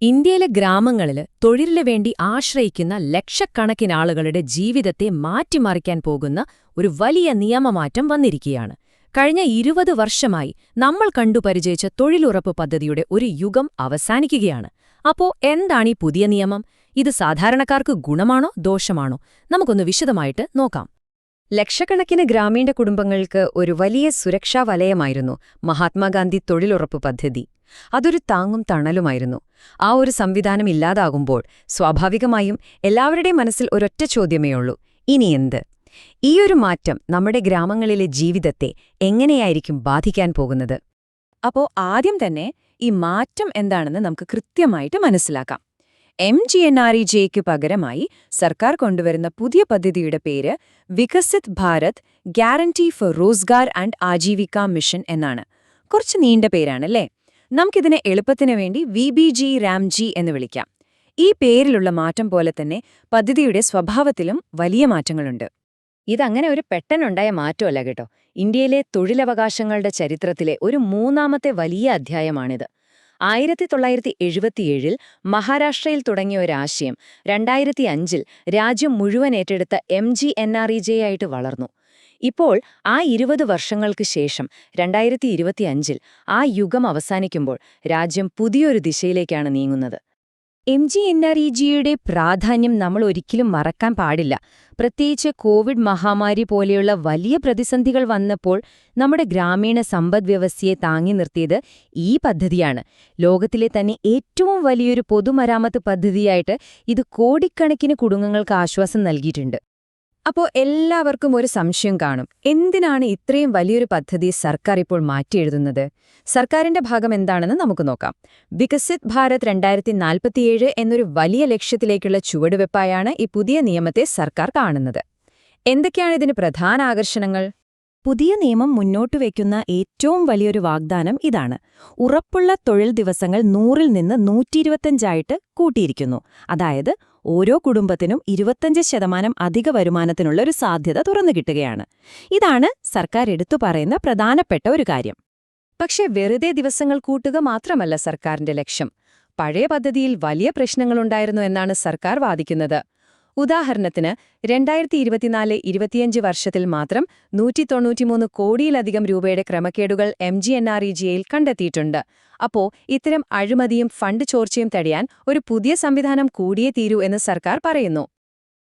ഇന്ത്യയിലെ ഗ്രാമങ്ങളില് തൊഴിലിനു വേണ്ടി ആശ്രയിക്കുന്ന ലക്ഷക്കണക്കിന് ആളുകളുടെ ജീവിതത്തെ മാറ്റിമറിക്കാൻ പോകുന്ന ഒരു വലിയ നിയമമാറ്റം വന്നിരിക്കുകയാണ്. കഴിഞ്ഞ 20 വർഷമായി നമ്മൾ കണ്ടുപരിചയിച്ച തൊഴിലുറപ്പ് പദ്ധതിയുടെ ഒരു യുഗം അവസാനിക്കുകയാണ്. അപ്പോ എന്താണീ പുതിയ നിയമം? ഇത് സാധാരണക്കാർക്ക് ഗുണമാണോ ദോഷമാണോ? നമുക്കൊന്ന് വിശദമായിട്ട് നോക്കാം. ലക്ഷക്കണക്കിന് ഗ്രാമീണ കുടുംബങ്ങൾക്ക് ഒരു വലിയ സുരക്ഷാ വലയമായിരുന്നു മഹാത്മാഗാന്ധി തൊഴിലുറപ്പ് പദ്ധതി. അതൊരു താങ്ങും തണലുമായിരുന്നു. ആ ഒരു സംവിധാനം ഇല്ലാതാകുമ്പോൾ സ്വാഭാവികമായും എല്ലാവരുടെയും മനസ്സിൽ ഒരൊറ്റ ചോദ്യമേയുള്ളൂ: ഇനി എന്ത്? ഈയൊരു മാറ്റം നമ്മുടെ ഗ്രാമങ്ങളിലെ ജീവിതത്തെ എങ്ങനെയായിരിക്കും ബാധിക്കാൻ പോകുന്നത്? അപ്പോ ആദ്യം തന്നെ ഈ മാറ്റം എന്താണെന്ന് നമുക്ക് കൃത്യമായിട്ട് മനസ്സിലാക്കാം. MGNREGയ്ക്ക് പകരമായി സർക്കാർ കൊണ്ടുവരുന്ന പുതിയ പദ്ധതിയുടെ പേര് Viksit Bharat guarantee four Rozgar and Aajeevika mission എന്നാണ്. കുറച്ച് നീണ്ട പേരാണല്ലേ? നമുക്കിതിനെ എളുപ്പത്തിനു വേണ്ടി VBG രാംജി എന്ന് വിളിക്കാം. ഈ പേരിലുള്ള മാറ്റം പോലെ തന്നെ പദ്ധതിയുടെ സ്വഭാവത്തിലും വലിയ മാറ്റങ്ങളുണ്ട്. ഇതങ്ങനെ ഒരു പെട്ടെന്നുണ്ടായ മാറ്റമല്ല കേട്ടോ. ഇന്ത്യയിലെ തൊഴിലവകാശങ്ങളുടെ ചരിത്രത്തിലെ ഒരു മൂന്നാമത്തെ വലിയ അധ്യായമാണിത്. 1977 മഹാരാഷ്ട്രയിൽ തുടങ്ങിയ ഒരാശയം 2005 രാജ്യം മുഴുവൻ ഏറ്റെടുത്ത MGNREG ആയിട്ട് വളർന്നു. ഇപ്പോൾ ആ 20 വർഷങ്ങൾക്ക് ശേഷം 2025 ആ യുഗം അവസാനിക്കുമ്പോൾ രാജ്യം പുതിയൊരു ദിശയിലേക്കാണ് നീങ്ങുന്നത്. MGNREGയുടെ പ്രാധാന്യം നമ്മൾ ഒരിക്കലും മറക്കാൻ പാടില്ല. പ്രത്യേകിച്ച് കോവിഡ് മഹാമാരി പോലെയുള്ള വലിയ പ്രതിസന്ധികൾ വന്നപ്പോൾ നമ്മുടെ ഗ്രാമീണ സമ്പദ്വ്യവസ്ഥയെ താങ്ങി നിർത്തിയത് ഈ പദ്ധതിയാണ്. ലോകത്തിലെ തന്നെ ഏറ്റവും വലിയൊരു പൊതുമരാമത്ത് പദ്ധതിയായിട്ട് ഇത് കോടിക്കണക്കിന് കുടുംബങ്ങൾക്ക് ആശ്വാസം നൽകിയിട്ടുണ്ട്. അപ്പോൾ എല്ലാവർക്കും ഒരു സംശയം കാണും: എന്തിനാണ് ഇത്രയും വലിയൊരു പദ്ധതി സർക്കാർ ഇപ്പോൾ മാറ്റിയെഴുതുന്നത്? സർക്കാരിന്റെ ഭാഗം എന്താണെന്ന് നമുക്ക് നോക്കാം. വികസിത് ഭാരത് 2047 എന്നൊരു വലിയ ലക്ഷ്യത്തിലേക്കുള്ള ചുവടുവെപ്പായാണ് ഈ പുതിയ നിയമത്തെ സർക്കാർ കാണുന്നത്. എന്തൊക്കെയാണ് ഇതിന് പ്രധാന ആകർഷണങ്ങൾ? പുതിയ നിയമം മുന്നോട്ട് വയ്ക്കുന്ന ഏറ്റവും വലിയൊരു വാഗ്ദാനം ഇതാണ്: ഉറപ്പുള്ള തൊഴിൽ ദിവസങ്ങൾ 100-ൽ നിന്ന് 125 കൂട്ടിയിരിക്കുന്നു. അതായത് ഓരോ കുടുംബത്തിനും 25% അധിക വരുമാനത്തിനുള്ള ഒരു സാധ്യത തുറന്നുകിട്ടുകയാണ്. ഇതാണ് സർക്കാർ എടുത്തു പറയുന്ന പ്രധാനപ്പെട്ട ഒരു കാര്യം. പക്ഷേ വെറുതെ ദിവസങ്ങൾ കൂട്ടുക മാത്രമല്ല സർക്കാരിന്റെ ലക്ഷ്യം. പഴയ പദ്ധതിയിൽ വലിയ പ്രശ്നങ്ങളുണ്ടായിരുന്നു എന്നാണ് സർക്കാർ വാദിക്കുന്നത്. ഉദാഹരണത്തിന് 2024-25 വർഷത്തിൽ മാത്രം 193 കോടിയിലധികം രൂപയുടെ ക്രമക്കേടുകൾ MGNREGയിൽ കണ്ടെത്തിയിട്ടുണ്ട്. അപ്പോ ഇത്തരം അഴിമതിയും ഫണ്ട് ചോർച്ചയും തടയാൻ ഒരു പുതിയ സംവിധാനം കൂടിയേ തീരൂ എന്ന് സർക്കാർ പറയുന്നു.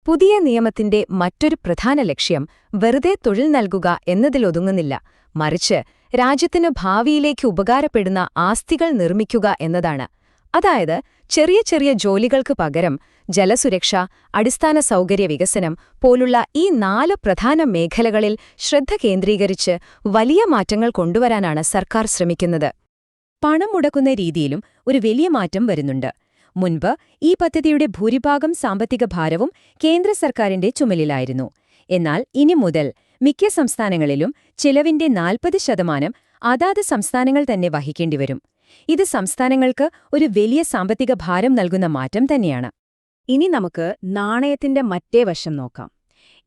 പുതിയ നിയമത്തിന്റെ മറ്റൊരു പ്രധാന ലക്ഷ്യം വെറുതെ തൊഴിൽ നൽകുക എന്നതിലൊതുങ്ങുന്നില്ല, മറിച്ച് രാജ്യത്തിന് ഭാവിയിലേക്ക് ഉപകാരപ്പെടുന്ന ആസ്തികൾ നിർമ്മിക്കുക എന്നതാണ്. അതായത് ചെറിയ ചെറിയ ജോലികൾക്ക് പകരം ജലസുരക്ഷ, അടിസ്ഥാന സൗകര്യ വികസനം പോലുള്ള ഈ 4 പ്രധാന മേഖലകളിൽ ശ്രദ്ധ കേന്ദ്രീകരിച്ച് വലിയ മാറ്റങ്ങൾ കൊണ്ടുവരാനാണ് സർക്കാർ ശ്രമിക്കുന്നത്. പണം മുടക്കുന്ന രീതിയിലും ഒരു വലിയ മാറ്റം വരുന്നുണ്ട്. മുൻപ് ഈ പദ്ധതിയുടെ ഭൂരിഭാഗം സാമ്പത്തിക ഭാരവും കേന്ദ്ര സർക്കാരിന്റെ ചുമലിലായിരുന്നു. എന്നാൽ ഇനി മുതൽ മിക്ക സംസ്ഥാനങ്ങളിലും ചിലവിന്റെ 40% അതാത് സംസ്ഥാനങ്ങൾ തന്നെ വഹിക്കേണ്ടിവരും. ഇത് സംസ്ഥാനങ്ങൾക്ക് ഒരു വലിയ സാമ്പത്തിക ഭാരം നൽകുന്ന മാറ്റം തന്നെയാണ്. ഇനി നമുക്ക് നാണയത്തിന്റെ മറ്റേ വശം നോക്കാം.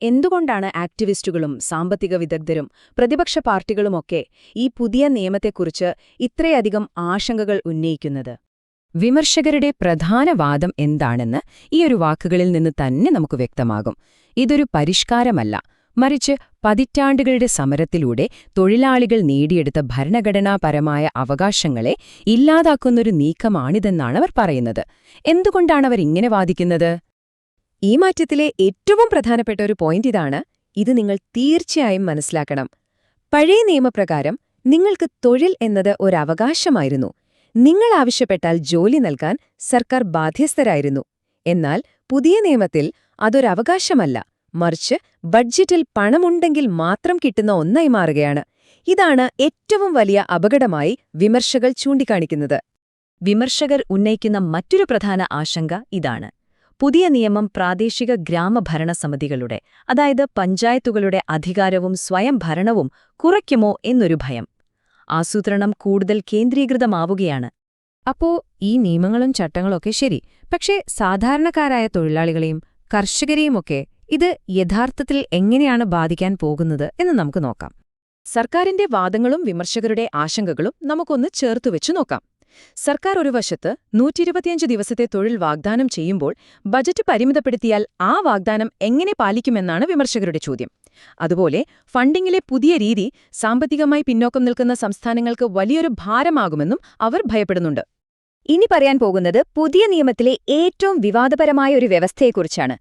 എന്തുകൊണ്ടാണ് ആക്ടിവിസ്റ്റുകളും സാമ്പത്തിക വിദഗ്ധരും പ്രതിപക്ഷ പാർട്ടികളുമൊക്കെ ഈ പുതിയ നിയമത്തെക്കുറിച്ച് ഇത്രയധികം ആശങ്കകൾ ഉന്നയിക്കുന്നത്? വിമർശകരുടെ പ്രധാന വാദം എന്താണെന്ന് ഈ ഒരു വാക്കുകളിൽ നിന്ന് തന്നെ നമുക്ക് വ്യക്തമാകും. ഇതൊരു പരിഷ്കാരമല്ല, മറിച്ച് പതിറ്റാണ്ടുകളുടെ സമരത്തിലൂടെ തൊഴിലാളികൾ നേടിയെടുത്ത ഭരണഘടനാപരമായ അവകാശങ്ങളെ ഇല്ലാതാക്കുന്നൊരു നീക്കമാണിതെന്നാണ് അവർ പറയുന്നത്. എന്തുകൊണ്ടാണവർ ഇങ്ങനെ വാദിക്കുന്നത്? ഈ മാറ്റത്തിലെ ഏറ്റവും പ്രധാനപ്പെട്ട ഒരു പോയിന്റ് ഇതാണ്: ഇത് നിങ്ങൾ തീർച്ചയായും മനസ്സിലാക്കണം. പഴയ നിയമപ്രകാരം നിങ്ങൾക്ക് തൊഴിൽ എന്നത് ഒരവകാശമായിരുന്നു. നിങ്ങൾ ആവശ്യപ്പെട്ടാൽ ജോലി നൽകാൻ സർക്കാർ ബാധ്യസ്ഥരായിരുന്നു. എന്നാൽ പുതിയ നിയമത്തിൽ അതൊരവകാശമല്ല, മറിച്ച് ബഡ്ജറ്റിൽ പണമുണ്ടെങ്കിൽ മാത്രം കിട്ടുന്ന ഒന്നായി മാറുകയാണ്. ഇതാണ് ഏറ്റവും വലിയ അപകടമായി വിമർശകർ ചൂണ്ടിക്കാണിക്കുന്നത്. വിമർശകർ ഉന്നയിക്കുന്ന മറ്റൊരു പ്രധാന ആശങ്ക ഇതാണ്: പുതിയ നിയമം പ്രാദേശിക ഗ്രാമഭരണ സമിതികളുടെ, അതായത് പഞ്ചായത്തുകളുടെ അധികാരവും സ്വയം ഭരണവും കുറയ്ക്കുമോ എന്നൊരു ഭയം. ആസൂത്രണം കൂടുതൽ കേന്ദ്രീകൃതമാവുകയാണ്. അപ്പോ ഈ നിയമങ്ങളും ചട്ടങ്ങളൊക്കെ ശരി, പക്ഷേ സാധാരണക്കാരായ തൊഴിലാളികളെയും കർഷകരെയുമൊക്കെ ഇത് യഥാർത്ഥത്തിൽ എങ്ങനെയാണ് ബാധിക്കാൻ പോകുന്നത് എന്ന് നമുക്ക് നോക്കാം. സർക്കാരിന്റെ വാദങ്ങളും വിമർശകരുടെ ആശങ്കകളും നമുക്കൊന്ന് ചേർത്തുവെച്ചു നോക്കാം. സർക്കാർ ഒരു വശത്ത് 125 ദിവസത്തെ തൊഴിൽ വാഗ്ദാനം ചെയ്യുമ്പോൾ ബജറ്റ് പരിമിതപ്പെടുത്തിയാൽ ആ വാഗ്ദാനം എങ്ങനെ പാലിക്കുമെന്നാണ് വിമർശകരുടെ ചോദ്യം. അതുപോലെ ഫണ്ടിങ്ങിലെ പുതിയ രീതി സാമ്പത്തികമായി പിന്നോക്കം നിൽക്കുന്ന സംസ്ഥാനങ്ങൾക്ക് വലിയൊരു ഭാരമാകുമെന്നും അവർ ഭയപ്പെടുന്നുണ്ട്. ഇനി പറയാൻ പോകുന്നത് പുതിയ നിയമത്തിലെ ഏറ്റവും വിവാദപരമായ ഒരു വ്യവസ്ഥയെക്കുറിച്ചാണ്.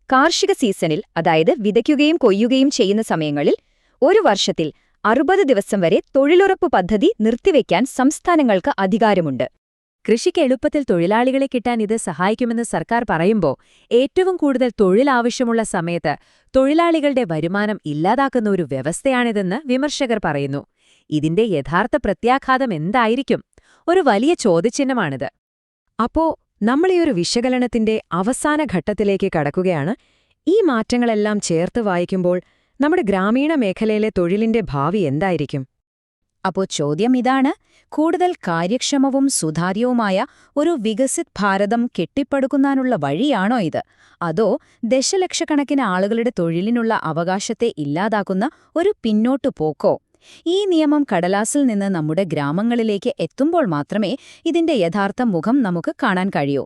കാർഷിക സീസണിൽ, അതായത് വിതയ്ക്കുകയും കൊയ്യുകയും ചെയ്യുന്ന സമയങ്ങളിൽ, ഒരു വർഷത്തിൽ 60 ദിവസം വരെ തൊഴിലുറപ്പ് പദ്ധതി നിർത്തിവെക്കാൻ സംസ്ഥാനങ്ങൾക്ക് അധികാരമുണ്ട്. കൃഷിക്ക് എളുപ്പത്തിൽ തൊഴിലാളികളെ കിട്ടാൻ ഇത് സഹായിക്കുമെന്ന് സർക്കാർ പറയുമ്പോൾ ഏറ്റവും കൂടുതൽ തൊഴിൽ ആവശ്യമുള്ള സമയത്ത് തൊഴിലാളികളുടെ വരുമാനം ഇല്ലാതാക്കുന്ന ഒരു വ്യവസ്ഥയാണിതെന്ന് വിമർശകർ പറയുന്നു. ഇതിന്റെ യഥാർത്ഥ പ്രത്യാഘാതം എന്തായിരിക്കും? ഒരു വലിയ ചോദ്യചിഹ്നമാണിത്. അപ്പോ നമ്മൾ ഈ ഒരു വിശകലനത്തിന്റെ അവസാന ഘട്ടത്തിലേക്ക് കടക്കുകയാണ്. ഈ മാറ്റങ്ങളെല്ലാം ചേർത്ത് വായിക്കുമ്പോൾ നമ്മുടെ ഗ്രാമീണ മേഖലയിലെ തൊഴിലിന്റെ ഭാവി എന്തായിരിക്കും? അപ്പോൾ ചോദ്യം ഇതാണ്: കൂടുതൽ കാര്യക്ഷമവും സുതാര്യവുമായ ഒരു വികസിത് ഭാരതം കെട്ടിപ്പടുക്കുന്നതിനുള്ള വഴിയാണോ ഇത്? അതോ ദശലക്ഷക്കണക്കിന് ആളുകളുടെ തൊഴിലിനുള്ള അവകാശത്തെ ഇല്ലാതാക്കുന്ന ഒരു പിന്നോട്ടു പോക്കോ? ഈ നിയമം കടലാസിൽ നിന്ന് നമ്മുടെ ഗ്രാമങ്ങളിലേക്ക് എത്തുമ്പോൾ മാത്രമേ ഇതിന്റെ യഥാർത്ഥ മുഖം നമുക്ക് കാണാൻ കഴിയൂ.